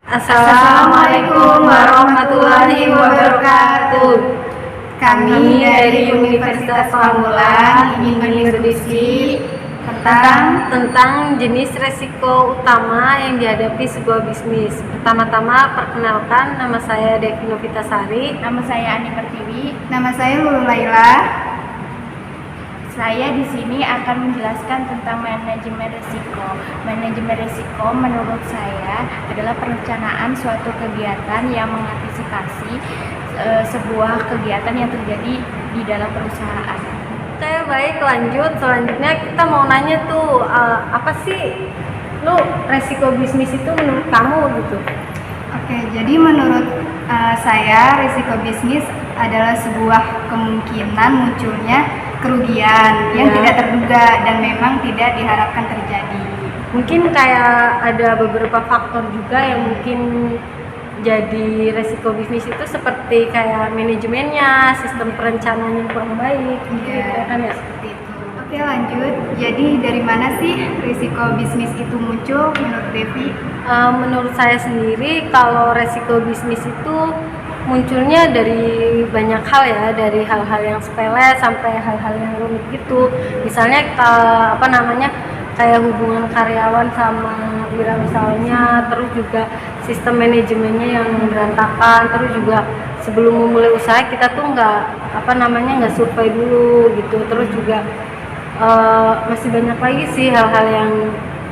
Assalamualaikum warahmatullahi wabarakatuh. Kami dari Universitas Pamulang ingin berdiskusi tentang jenis resiko utama yang dihadapi sebuah bisnis. Pertama-tama, perkenalkan, nama saya Devi Novitasari. Nama saya Ani Pertiwi. Nama saya Lulu Laila. Saya di sini akan menjelaskan tentang manajemen risiko. Manajemen risiko menurut saya adalah perencanaan suatu kegiatan yang mengantisipasi sebuah kegiatan yang terjadi di dalam perusahaan. Oke, baik, lanjut. Selanjutnya kita mau nanya tuh, apa sih resiko bisnis itu menurut kamu gitu? Oke, jadi menurut saya risiko bisnis adalah sebuah kemungkinan munculnya kerugian yang tidak terduga dan memang tidak diharapkan terjadi. Mungkin kayak ada beberapa faktor juga yang mungkin jadi resiko bisnis itu, seperti kayak manajemennya, sistem perencanaan yang kurang baik, kan ya, seperti itu. Oke, lanjut. Jadi dari mana sih risiko bisnis itu muncul menurut Devi? Menurut saya sendiri, kalau resiko bisnis itu munculnya dari banyak hal ya, dari hal-hal yang sepele sampai hal-hal yang rumit gitu. Misalnya kayak hubungan karyawan sama wirausahawannya, terus juga sistem manajemennya yang berantakan, terus juga sebelum memulai usaha kita tuh nggak survei dulu gitu. Terus juga masih banyak lagi sih hal-hal yang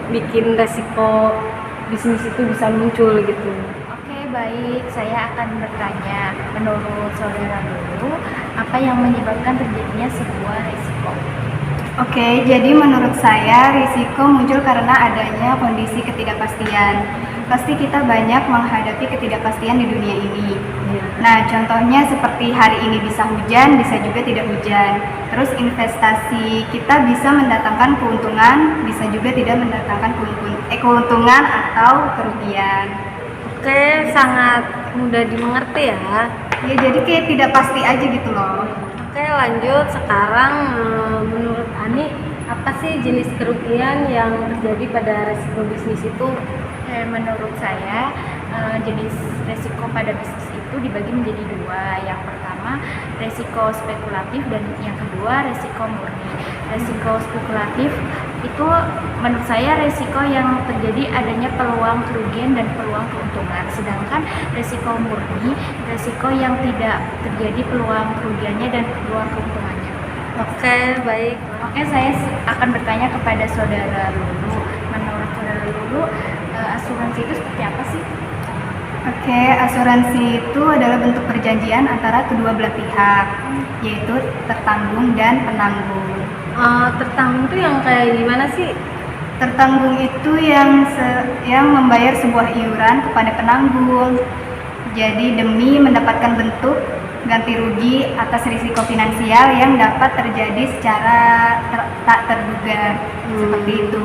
bikin resiko bisnis itu bisa muncul gitu. Baik, saya akan bertanya, menurut saudara dulu, apa yang menyebabkan terjadinya sebuah risiko? Oke, jadi menurut saya risiko muncul karena adanya kondisi ketidakpastian. Pasti kita banyak menghadapi ketidakpastian di dunia ini. Nah, contohnya seperti hari ini bisa hujan, bisa juga tidak hujan. Terus investasi kita bisa mendatangkan keuntungan, bisa juga tidak mendatangkan keuntungan atau kerugian. Oke, sangat mudah dimengerti ya. Ya, jadi kayak tidak pasti aja gitu loh. Oke, lanjut. Sekarang menurut Ani, apa sih jenis kerugian yang terjadi pada resiko bisnis itu? Menurut saya, jenis resiko pada bisnis itu dibagi menjadi dua. Yang pertama, resiko spekulatif, dan yang kedua, resiko murni. Resiko spekulatif itu menurut saya resiko yang terjadi adanya peluang kerugian dan peluang keuntungan. Sedangkan resiko murni, resiko yang tidak terjadi peluang kerugiannya dan peluang keuntungannya. Oke, baik. Oke, saya akan bertanya kepada saudara Lulu. Menurut saudara Lulu, asuransi itu seperti apa sih? Oke, asuransi itu adalah bentuk perjanjian antara kedua belah pihak, yaitu tertanggung dan penanggung. Tertanggung itu yang kayak gimana sih? Tertanggung itu yang membayar sebuah iuran kepada penanggung. Jadi demi mendapatkan bentuk ganti rugi atas risiko finansial yang dapat terjadi secara tak terduga. Seperti itu.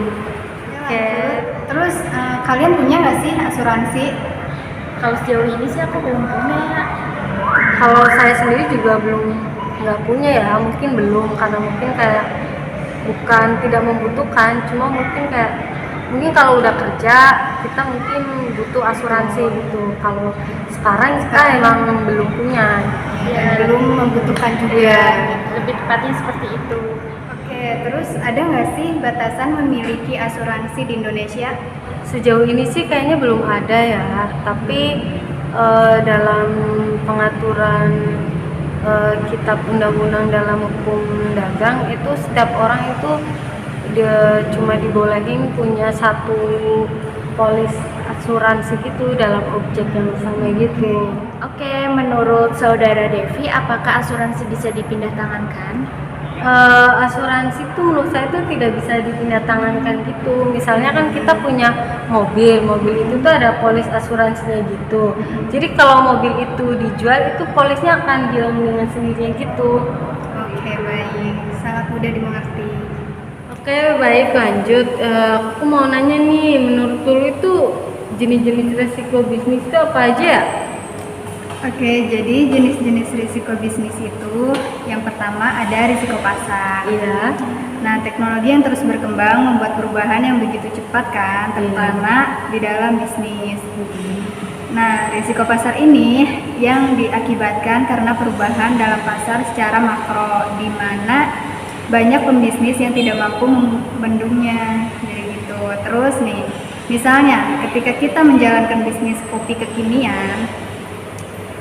Oke. Terus kalian punya nggak sih asuransi? Kalau sejauh ini sih aku belum punya. Kalau saya sendiri juga nggak punya ya, mungkin belum, karena mungkin kayak bukan tidak membutuhkan, cuma mungkin kalau udah kerja kita mungkin butuh asuransi gitu. Kalau sekarang kita emang belum punya, Belum membutuhkan juga. Lebih tepatnya seperti itu. Oke, terus ada nggak sih batasan memiliki asuransi di Indonesia? sejauh ini sih kayaknya belum ada ya, tapi dalam pengaturan kitab undang-undang dalam hukum dagang itu setiap orang itu cuma dibolehin punya satu polis asuransi gitu dalam objek yang sama gitu. Oke, menurut saudara Devi, apakah asuransi bisa dipindah tangankan? Asuransi itu menurut saya itu tidak bisa dipindah tangankan gitu. Misalnya kan kita punya mobil itu tuh ada polis asuransinya gitu. Jadi kalau mobil itu dijual, itu polisnya akan hilang dengan sendirinya gitu. Oke, baik, sangat mudah dimengerti. Oke, baik, lanjut. Aku mau nanya nih, menurut lu itu jenis-jenis resiko bisnis itu apa aja? Oke, jadi jenis-jenis risiko bisnis itu yang pertama ada risiko pasar. Iya. Nah, teknologi yang terus berkembang membuat perubahan yang begitu cepat kan, terutama di dalam bisnis. Nah, risiko pasar ini yang diakibatkan karena perubahan dalam pasar secara makro, di mana banyak pembisnis yang tidak mampu membendungnya. Jadi gitu. Terus nih, misalnya ketika kita menjalankan bisnis kopi kekinian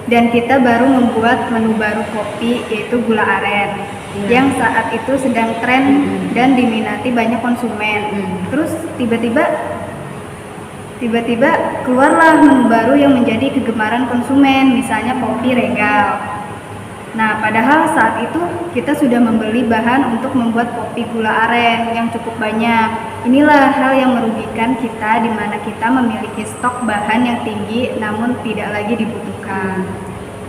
dan kita baru membuat menu baru kopi yaitu gula aren yang saat itu sedang tren dan diminati banyak konsumen. Terus tiba-tiba keluarlah menu baru yang menjadi kegemaran konsumen, misalnya kopi regal. Nah, padahal saat itu kita sudah membeli bahan untuk membuat kopi gula aren yang cukup banyak. Inilah hal yang merugikan kita, di mana kita memiliki stok bahan yang tinggi namun tidak lagi dibutuhkan.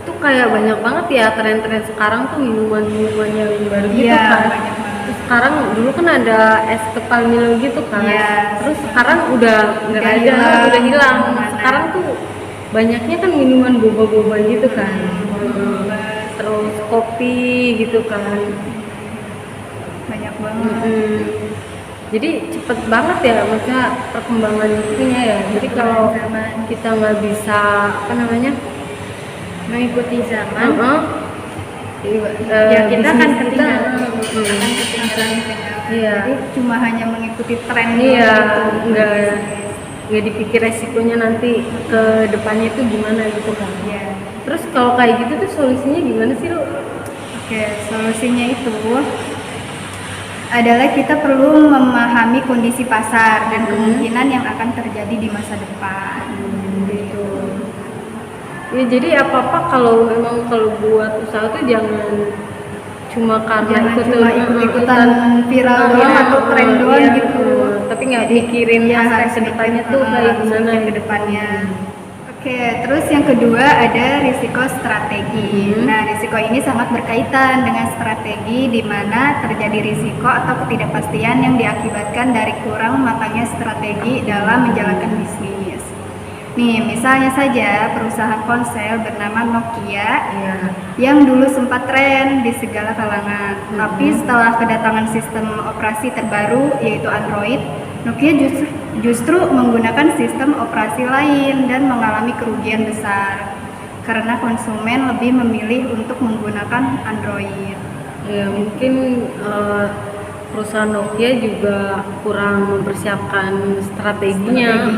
Itu kayak banyak banget ya tren-tren sekarang tuh minuman-minuman yang baru gitu Iya, kan. banyak banget. Terus sekarang dulu kan ada es kepal Milo gitu kan. Iya. Terus sekarang udah nggak ada, udah hilang. Sekarang tuh banyaknya kan minuman boba-boba gitu kan. Terus kopi gitu kan. Banyak banget. Jadi cepet banget ya maksudnya perkembangan itunya ya. Jadi kalau kita nggak bisa Mengikuti zaman, ya kita akan ketinggalan. Iya. Jadi cuma hanya mengikuti tren Iya, gitu. nggak dipikir resikonya nanti ke depannya itu gimana gitu kan. Iya. Terus kalau kayak gitu tuh solusinya gimana sih lu? Oke, solusinya itu adalah kita perlu memahami kondisi pasar dan kemungkinan yang akan terjadi di masa depan. Gitu. Ya jadi apa-apa kalau memang kalau buat usaha tuh jangan cuma karena Jangan cuma ikut-ikutan viral doang atau tren doang iya, gitu. tapi nggak mikirin ya, aspek harus kedepannya mikir, tuh kayak gimana ke depannya. Oke, terus yang kedua ada risiko strategi. Nah, risiko ini sangat berkaitan dengan strategi, di mana terjadi risiko atau ketidakpastian yang diakibatkan dari kurang matangnya strategi dalam menjalankan bisnis. Nih, misalnya saja perusahaan ponsel bernama Nokia yang dulu sempat tren di segala kalangan. Tapi setelah kedatangan sistem operasi terbaru yaitu Android, Nokia justru menggunakan sistem operasi lain dan mengalami kerugian besar karena konsumen lebih memilih untuk menggunakan Android. Ya mungkin perusahaan Nokia juga kurang mempersiapkan strateginya.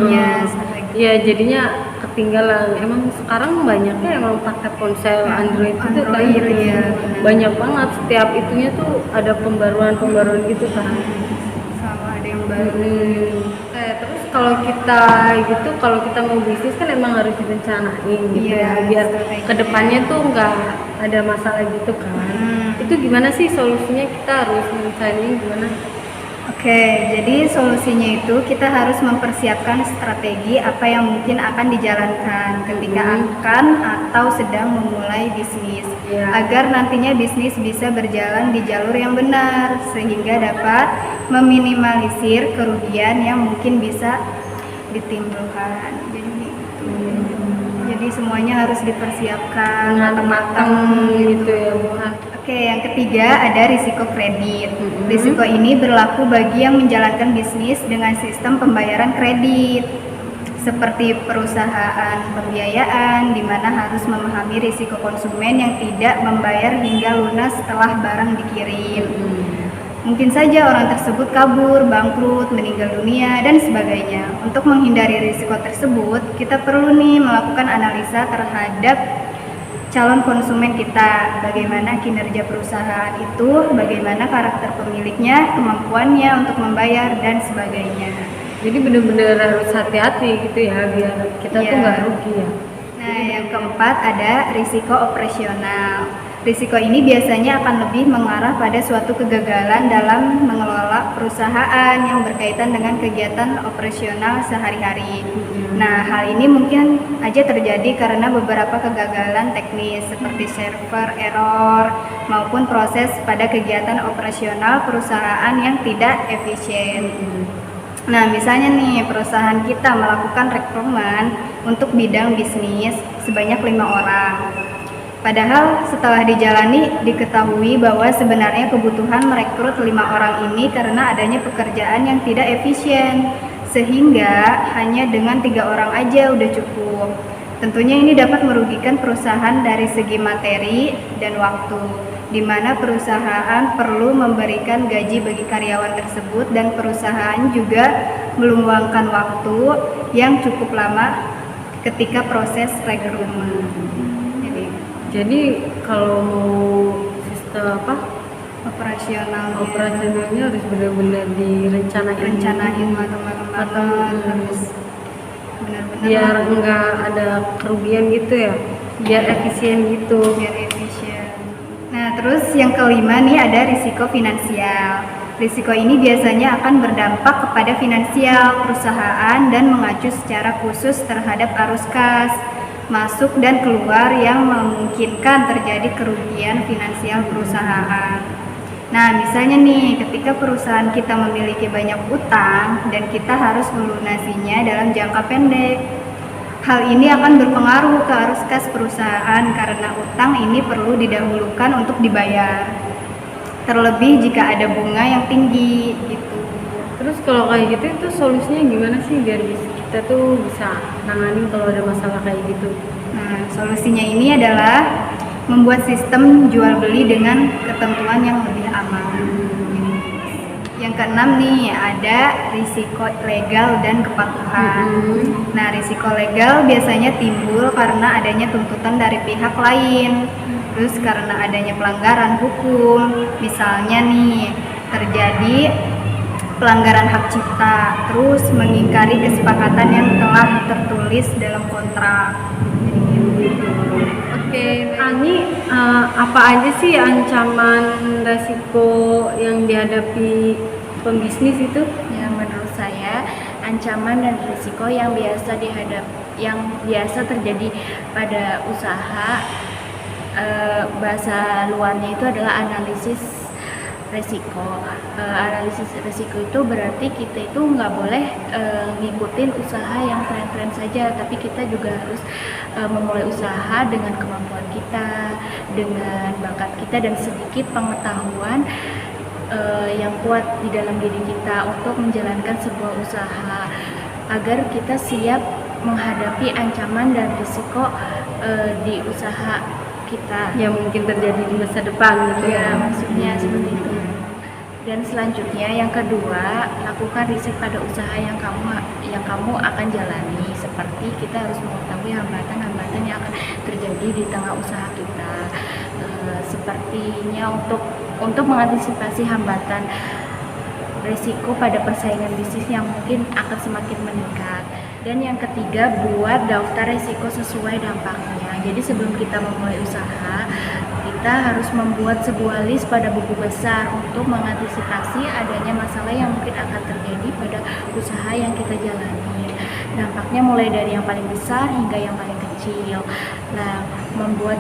Ya jadinya ketinggalan. Emang sekarang banyaknya emang pakai ponsel Android itu kan. ya. Banyak banget, setiap itunya tuh ada pembaruan gitu kan. Sama ada yang baru. Terus kalau kita mau bisnis kan emang harus direncanain gitu Iya, ya, biar strategi. kedepannya tuh nggak ada masalah gitu kan. Itu gimana sih solusinya, kita harus merencanain gimana? Oke, jadi solusinya itu kita harus mempersiapkan strategi apa yang mungkin akan dijalankan ketika akan atau sedang memulai bisnis, agar nantinya bisnis bisa berjalan di jalur yang benar sehingga dapat meminimalisir kerugian yang mungkin bisa ditimbulkan. Jadi semuanya harus dipersiapkan matang-matang gitu ya Bu. Oke, yang ketiga ada risiko kredit. Risiko ini berlaku bagi yang menjalankan bisnis dengan sistem pembayaran kredit, seperti perusahaan pembiayaan, di mana harus memahami risiko konsumen yang tidak membayar hingga lunas setelah barang dikirim. Mungkin saja orang tersebut kabur, bangkrut, meninggal dunia, dan sebagainya. Untuk menghindari risiko tersebut, kita perlu melakukan analisa terhadap calon konsumen kita, bagaimana kinerja perusahaan itu, bagaimana karakter pemiliknya, kemampuannya untuk membayar, dan sebagainya. Jadi benar-benar harus hati-hati gitu ya, biar kita tuh nggak rugi ya. Nah, yang keempat ada risiko operasional. Risiko ini biasanya akan lebih mengarah pada suatu kegagalan dalam mengelola perusahaan yang berkaitan dengan kegiatan operasional sehari-hari. Nah, hal ini mungkin aja terjadi karena beberapa kegagalan teknis seperti server error maupun proses pada kegiatan operasional perusahaan yang tidak efisien. Nah, misalnya nih perusahaan kita melakukan rekrutmen untuk bidang bisnis sebanyak 5 orang. Padahal setelah dijalani diketahui bahwa sebenarnya kebutuhan merekrut 5 orang ini karena adanya pekerjaan yang tidak efisien, sehingga hanya dengan 3 orang aja udah cukup. Tentunya ini dapat merugikan perusahaan dari segi materi dan waktu, di mana perusahaan perlu memberikan gaji bagi karyawan tersebut dan perusahaan juga meluangkan waktu yang cukup lama ketika proses rekrutmen. Jadi kalau mau sistem operasionalnya harus benar-benar rencanain matang-matang, terus benar-benar biar enggak ada kerugian gitu ya, biar efisien gitu. Nah, terus yang kelima nih ada risiko finansial. Risiko ini biasanya akan berdampak kepada finansial perusahaan dan mengacu secara khusus terhadap arus kas masuk dan keluar yang memungkinkan terjadi kerugian finansial perusahaan. Nah, misalnya nih, ketika perusahaan kita memiliki banyak utang dan kita harus melunasinya dalam jangka pendek. Hal ini akan berpengaruh ke arus kas perusahaan karena utang ini perlu didahulukan untuk dibayar. Terlebih jika ada bunga yang tinggi gitu. Terus kalau kayak gitu itu solusinya gimana sih biar kita tuh bisa nanganin kalau ada masalah kayak gitu? Nah, solusinya ini adalah membuat sistem jual beli dengan ketentuan yang lebih aman. Yang keenam nih ada risiko legal dan kepatuhan. Nah, risiko legal biasanya timbul karena adanya tuntutan dari pihak lain. Terus karena adanya pelanggaran hukum, misalnya nih terjadi pelanggaran hak cipta, terus mengingkari kesepakatan yang telah tertulis dalam kontrak. Oke, Ani, apa aja sih ancaman resiko yang dihadapi pembisnis itu? Ya, menurut saya ancaman dan risiko yang biasa terjadi pada usaha, bahasa luarnya itu adalah analisis resiko. Analisis resiko itu berarti kita itu nggak boleh ngikutin usaha yang tren-tren saja, tapi kita juga harus memulai usaha dengan kemampuan kita, dengan bakat kita dan sedikit pengetahuan yang kuat di dalam diri kita untuk menjalankan sebuah usaha agar kita siap menghadapi ancaman dan risiko di usaha kita yang mungkin terjadi di masa depan gitu ya, maksudnya seperti itu. Dan selanjutnya yang kedua, lakukan riset pada usaha yang kamu akan jalani, seperti kita harus mengetahui hambatan-hambatan yang akan terjadi di tengah usaha kita. Sepertinya untuk mengantisipasi hambatan risiko pada persaingan bisnis yang mungkin akan semakin meningkat. Dan yang ketiga, buat daftar risiko sesuai dampaknya. Jadi sebelum kita memulai usaha, kita harus membuat sebuah list pada buku besar untuk mengantisipasi adanya masalah yang mungkin akan terjadi pada usaha yang kita jalani. Dampaknya mulai dari yang paling besar hingga yang paling kecil. Nah, membuat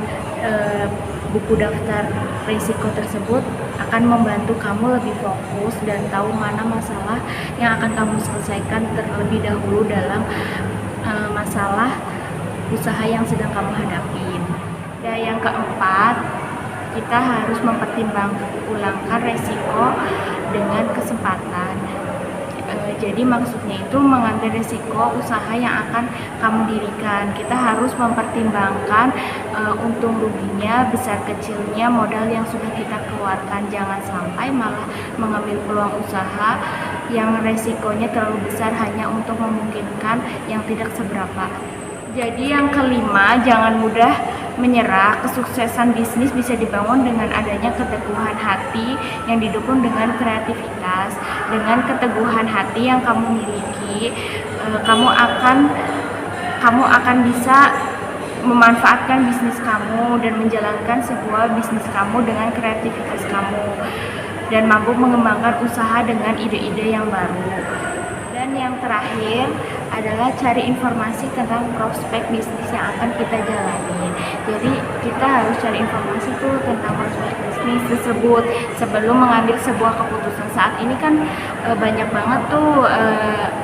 buku daftar risiko tersebut akan membantu kamu lebih fokus dan tahu mana masalah yang akan kamu selesaikan terlebih dahulu dalam masalah usaha yang sedang kamu hadapi. Dan yang keempat, kita harus mempertimbangkan resiko dengan kesempatan. Jadi maksudnya itu mengambil resiko usaha yang akan kamu dirikan. Kita harus mempertimbangkan untung ruginya, besar kecilnya modal yang sudah kita keluarkan. Jangan sampai malah mengambil peluang usaha yang resikonya terlalu besar hanya untuk memungkinkan yang tidak seberapa. Jadi yang kelima, jangan mudah menyerah. Kesuksesan bisnis bisa dibangun dengan adanya keteguhan hati yang didukung dengan kreativitas. Dengan keteguhan hati yang kamu miliki, kamu akan bisa memanfaatkan bisnis kamu dan menjalankan sebuah bisnis kamu dengan kreativitas kamu dan mampu mengembangkan usaha dengan ide-ide yang baru. Dan yang terakhir adalah cari informasi tentang prospek bisnis yang akan kita jalani. Jadi kita harus cari informasi tuh tentang prospek bisnis tersebut sebelum mengambil sebuah keputusan. Saat ini kan banyak banget tuh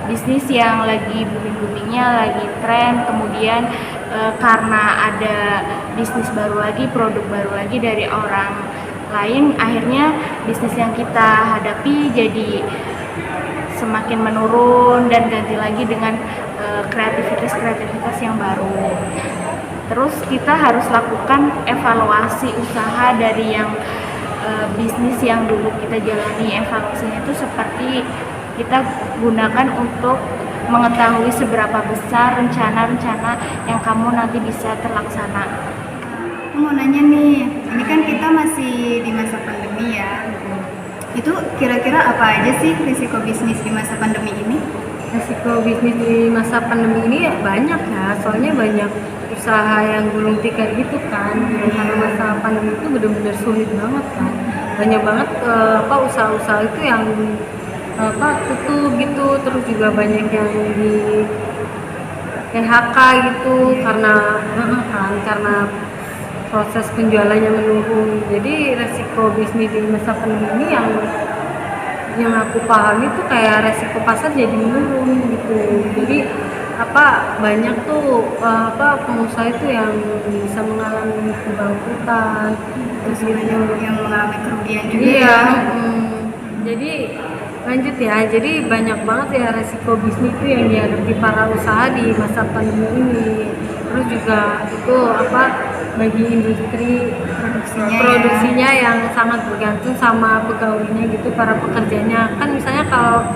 bisnis yang lagi booming-boomingnya, lagi tren. Kemudian karena ada bisnis baru lagi, produk baru lagi dari orang lain, akhirnya bisnis yang kita hadapi jadi semakin menurun dan ganti lagi dengan kreativitas yang baru. Terus kita harus lakukan evaluasi usaha dari yang bisnis yang dulu kita jalani. Evaluasinya itu seperti kita gunakan untuk mengetahui seberapa besar rencana-rencana yang kamu nanti bisa terlaksana. Aku mau nanya nih, ini kan kita masih di masa pandemi ya. Itu kira-kira apa aja sih risiko bisnis di masa pandemi ini? Resiko bisnis di masa pandemi ini ya banyak ya, soalnya banyak usaha yang gulung tikar gitu kan. Karena masa pandemi itu benar-benar sulit banget kan. Banyak banget usaha-usaha itu yang tutup gitu, terus juga banyak yang di PHK gitu karena proses penjualannya menurun. Jadi resiko bisnis di masa pandemi ini yang aku pahami tuh kayak resiko pasar jadi menurun gitu. Jadi banyak tuh pengusaha itu yang bisa mengalami kebangkrutan, terus yang mengalami kerugian juga. Iya. Jadi lanjut ya, jadi banyak banget ya resiko bisnis itu yang dihadapi para usaha di masa pandemi ini. Terus juga itu bagi industri produksinya yang sangat bergantung sama pegawainya gitu, para pekerjanya kan. Misalnya kalau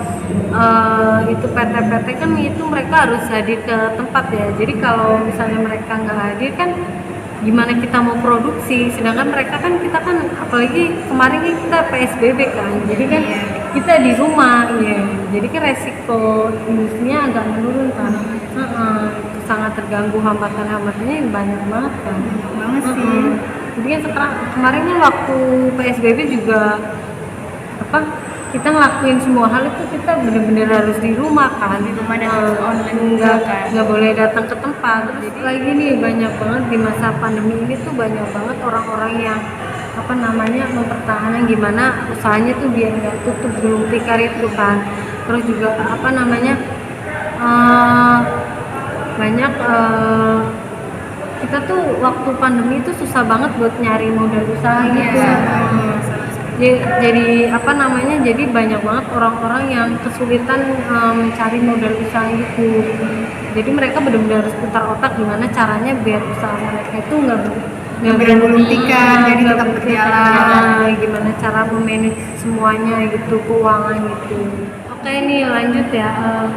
itu PT-PT kan itu mereka harus hadir ke tempat ya, jadi kalau misalnya mereka nggak hadir kan gimana kita mau produksi, sedangkan mereka kan, kita kan apalagi kemarin kan kita PSBB kan, jadi kan kita di rumah ya, jadi kan resiko industrinya agak menurun kan. Sangat terganggu, hambatannya banyak banget kan. Banget sih. Jadi kan sekarang kemarin kan waktu PSBB juga kita ngelakuin semua hal itu kita benar-benar harus di rumah kan, Di rumah dan harus online juga kan. nggak boleh datang ke tempat. Jadi lagi nih banyak banget di masa pandemi ini tuh banyak banget orang-orang yang mempertahankan gimana usahanya tuh biar nggak tutup gulung tikar itu kan. Terus juga banyak kita tuh waktu pandemi itu susah banget buat nyari modal usaha gitu. Jadi jadi banyak banget orang-orang yang kesulitan mencari modal usaha gitu. Jadi mereka benar-benar harus putar otak gimana caranya biar usaha mereka itu nggak bergulung tikar, jadi tetap berjalan. Gimana cara memanage semuanya gitu, keuangan gitu. Oke, ini lanjut ya.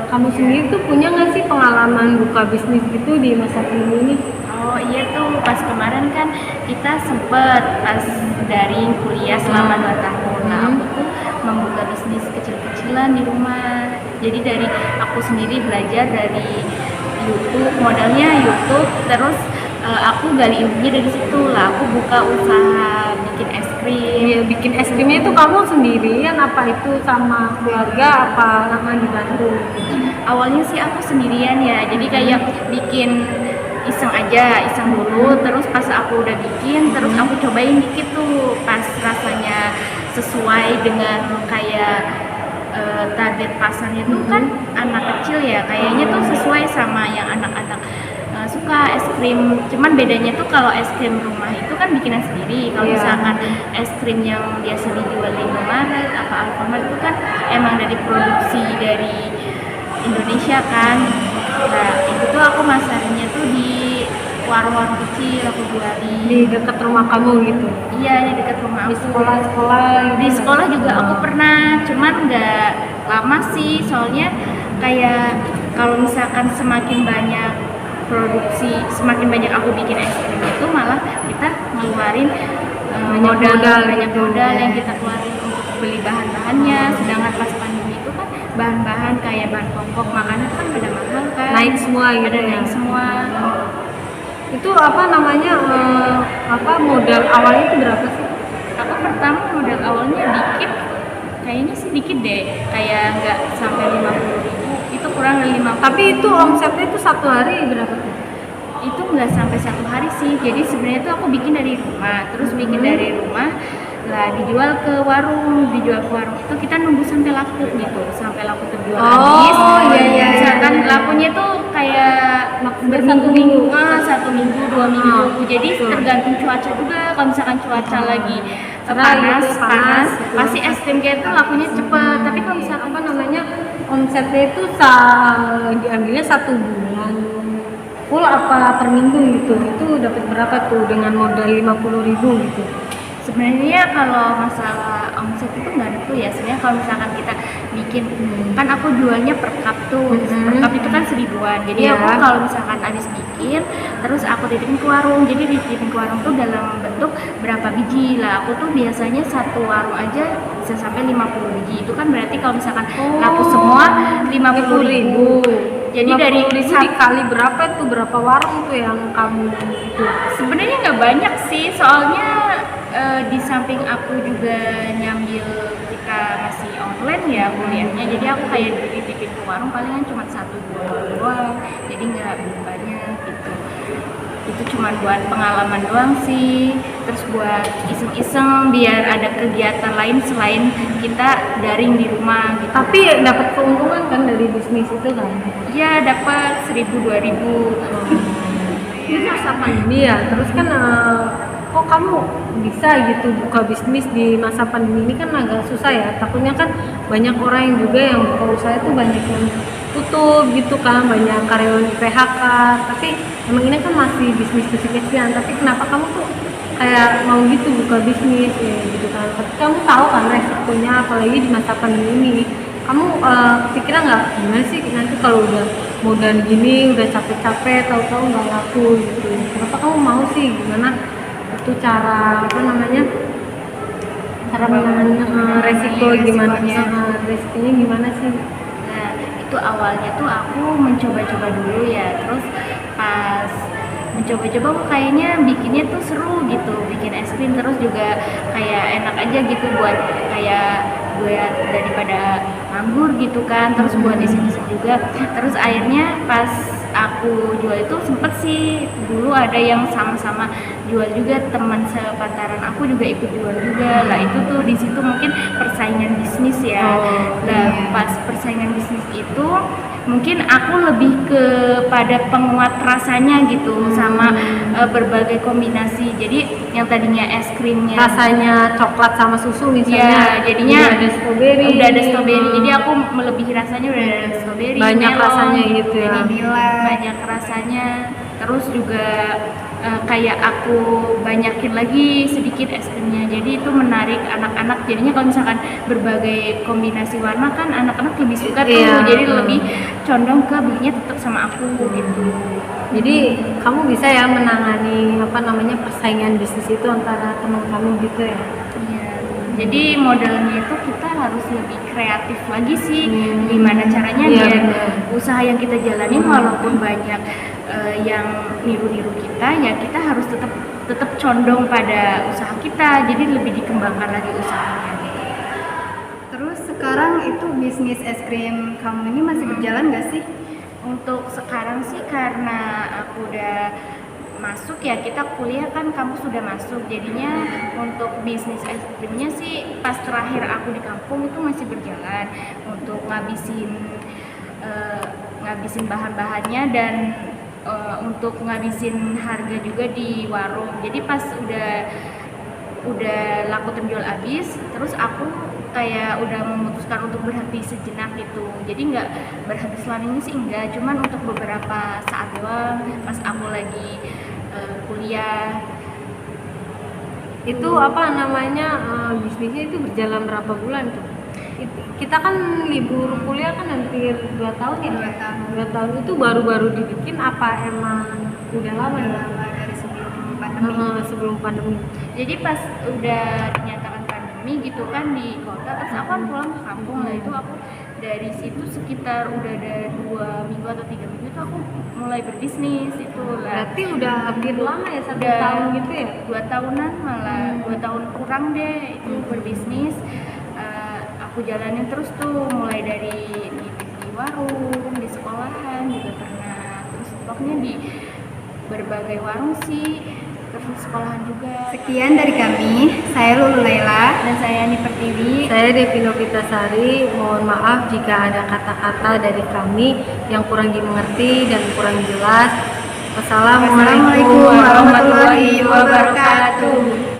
Kamu sendiri tuh punya nggak sih pengalaman buka bisnis gitu di masa pandemi ini? Oh iya tuh, pas kemarin kan kita sempet pas dari kuliah selama 2 tahun. Nah, aku tuh membuka bisnis kecil-kecilan di rumah. Jadi dari aku sendiri belajar dari YouTube, modalnya YouTube, terus aku gali ilmunya dari situ lah. Aku buka usaha bikin es krim. Iya, bikin es krimnya itu kamu sendirian apa itu sama keluarga apa dibantu? Awalnya sih aku sendirian ya, jadi kayak bikin iseng dulu, terus pas aku udah bikin, terus aku cobain dikit tuh, pas rasanya sesuai dengan kayak target pasarnya tuh kan anak kecil ya, kayaknya tuh sesuai sama yang anak-anak suka es krim. Cuman bedanya tuh kalau es krim rumah itu kan bikinan sendiri, kalau misalkan es krim yang biasa dijual di Indomaret apa Alfamart itu kan emang dari produksi dari Indonesia kan. Nah itu tuh aku masarinnya tuh di warung-warung kecil, aku jualin Di dekat rumah kamu gitu? Iya, di dekat rumah Di aku. sekolah-sekolah? Di sekolah juga aku pernah, cuman nggak lama sih, soalnya kayak kalau misalkan semakin banyak produksi, semakin banyak aku bikin es krim itu malah kita ngeluarin banyak modal yang kita keluarin untuk beli bahan-bahannya. Sedangkan pas pandemi itu kan bahan-bahan kayak bahan pokok makanan kan pada mahal kan, Naik semua gitu pada ya? naik semua. Itu modal awalnya itu berapa sih? Aku pertama modal awalnya dikit, kayaknya sih dikit deh, kayak nggak sampai 50.000, itu kurang dari 50. Tapi itu omsetnya itu satu hari berapa tuh? Itu nggak sampai 1 hari sih, jadi sebenarnya tuh aku bikin dari rumah, terus bikin dari rumah lah dijual ke warung itu kita nunggu sampai laku gitu, sampai laku terjual habis. Iya. Misalkan lakunya tuh kayak berminggu-minggu, 1 minggu 2 minggu, jadi tergantung cuaca juga. Kalau misalkan cuaca lagi panas, pasti es krim kayak itu lakunya cepet. Tapi kalau misalkan omsetnya itu diambilnya 1 bulan full apa per minggu gitu? Itu dapat berapa tuh dengan modal 50.000 gitu? Sebenarnya kalau masalah omset itu nggak ada tuh ya. Sebenarnya kalau misalkan kita bikin, kan aku jualnya per cup tuh, per cup itu kan 1.000-an. Jadi Iya. aku kalau misalkan habis bikin, terus aku titipin ke warung. Jadi dititipin ke warung tuh dalam bentuk berapa biji lah. Aku tuh biasanya satu warung aja bisa sampai 50 biji. Itu kan berarti kalau misalkan laku semua 50.000. Jadi dari 50.000 dikali berapa tuh, berapa warung tuh yang kamu itu? sebenarnya nggak banyak sih, soalnya di samping aku juga nyambil ketika masih online ya kuliahnya, jadi aku kayak dititipin ke warung palingan cuma 1-2 doang, jadi nggak banyak gitu. Itu cuma buat pengalaman doang sih, terus buat iseng-iseng biar ada kegiatan lain selain kita daring di rumah gitu. Tapi dapat keuntungan kan dari bisnis itu kan? Ya dapat 1.000-2.000. Ini masa pandemi ya, terus kan kok kamu bisa gitu buka bisnis di masa pandemi ini? Kan agak susah ya, takutnya kan banyak orang yang juga yang buka usaha itu banyak yang tutup gitu kan, banyak karyawan di PHK, tapi emang ini kan masih bisnis kecil-kecilan, tapi kenapa kamu tuh kayak mau gitu buka bisnis ya gitu kan? Tapi kamu tahu kan resikonya, apalagi di masa pandemi ini. Kamu kepikiran nggak gimana sih nanti kalau udah modal gini, udah capek-capek, tahu-tahu nggak laku gitu? Kenapa kamu mau sih? Gimana itu cara apa namanya? Cara menangani resiko gimana? Resikonya gimana sih? Nah, itu awalnya tuh aku mencoba-coba dulu ya, terus pas mencoba-coba kok kayaknya bikinnya tuh seru gitu, bikin es krim, terus juga kayak enak aja gitu buat daripada nganggur gitu kan, terus buat iseng-iseng juga. Terus akhirnya pas aku jual itu sempet sih dulu ada yang sama-sama jual juga, teman sepantaran aku juga ikut jual juga lah. Itu tuh di situ mungkin persaingan bisnis ya. Pas persaingan bisnis itu mungkin aku lebih kepada penguat rasanya gitu, sama berbagai kombinasi. Jadi yang tadinya es krimnya Rasanya coklat sama susu misalnya, ya, jadinya udah ada stroberi. Jadi aku melebihi rasanya, udah ada stroberi, Banyak melon, rasanya gitu ya. Vanilla. banyak rasanya. Terus juga kayak aku banyakin lagi sedikit es krimnya, jadi itu menarik anak-anak. Jadinya kalau misalkan berbagai kombinasi warna kan anak-anak lebih suka tuh, Iya. jadi lebih condong ke belinya tetap sama aku gitu. Jadi kamu bisa ya menangani apa namanya persaingan bisnis itu antara teman kamu gitu ya. Iya, jadi modelnya itu kita harus lebih kreatif lagi sih, gimana caranya Iya, biar benar. usaha yang kita jalanin walaupun banyak yang niru-niru kita, ya kita harus tetap condong pada usaha kita, jadi lebih dikembangkan lagi usahanya. Terus sekarang itu bisnis es krim kamu ini masih berjalan nggak sih? Untuk sekarang sih karena aku udah masuk ya, kita kuliah kan kamu sudah masuk, jadinya untuk bisnis es krimnya sih pas terakhir aku di kampung itu masih berjalan untuk ngabisin bahan-bahannya dan untuk ngabisin harga juga di warung. Jadi pas udah laku terjual habis, terus aku kayak udah memutuskan untuk berhenti sejenak gitu. Jadi nggak berhenti selamanya sih enggak, cuman untuk beberapa saat doang pas aku lagi kuliah. Itu apa namanya bisnisnya itu berjalan berapa bulan tuh? Kita kan libur kuliah kan hampir 2 tahun ya. 2 tahun. 2 tahun itu baru-baru dibikin apa emang udah lama ya? Dari sebelum pandemi. Sebelum pandemi. Jadi pas udah dinyatakan pandemi gitu kan di kota, terus aku kan pulang ke kampung lah. Itu aku dari situ sekitar udah ada 2 minggu atau 3 minggu itu aku mulai berbisnis itu lah. Berarti udah hampir lama ya, 1 Udah tahun gitu ya? 2 tahunan malah, 2 tahun kurang deh itu berbisnis. Aku jalanin terus tuh, mulai dari di warung, di sekolahan juga pernah, terus pokoknya di berbagai warung sih, terus di sekolahan juga. Sekian dari kami, saya Lulu Laila. Dan saya Ani Pertiwi. Saya Devi Novitasari, mohon maaf jika ada kata-kata dari kami yang kurang dimengerti dan kurang jelas. Wassalamualaikum Wassalamualaikum warahmatullahi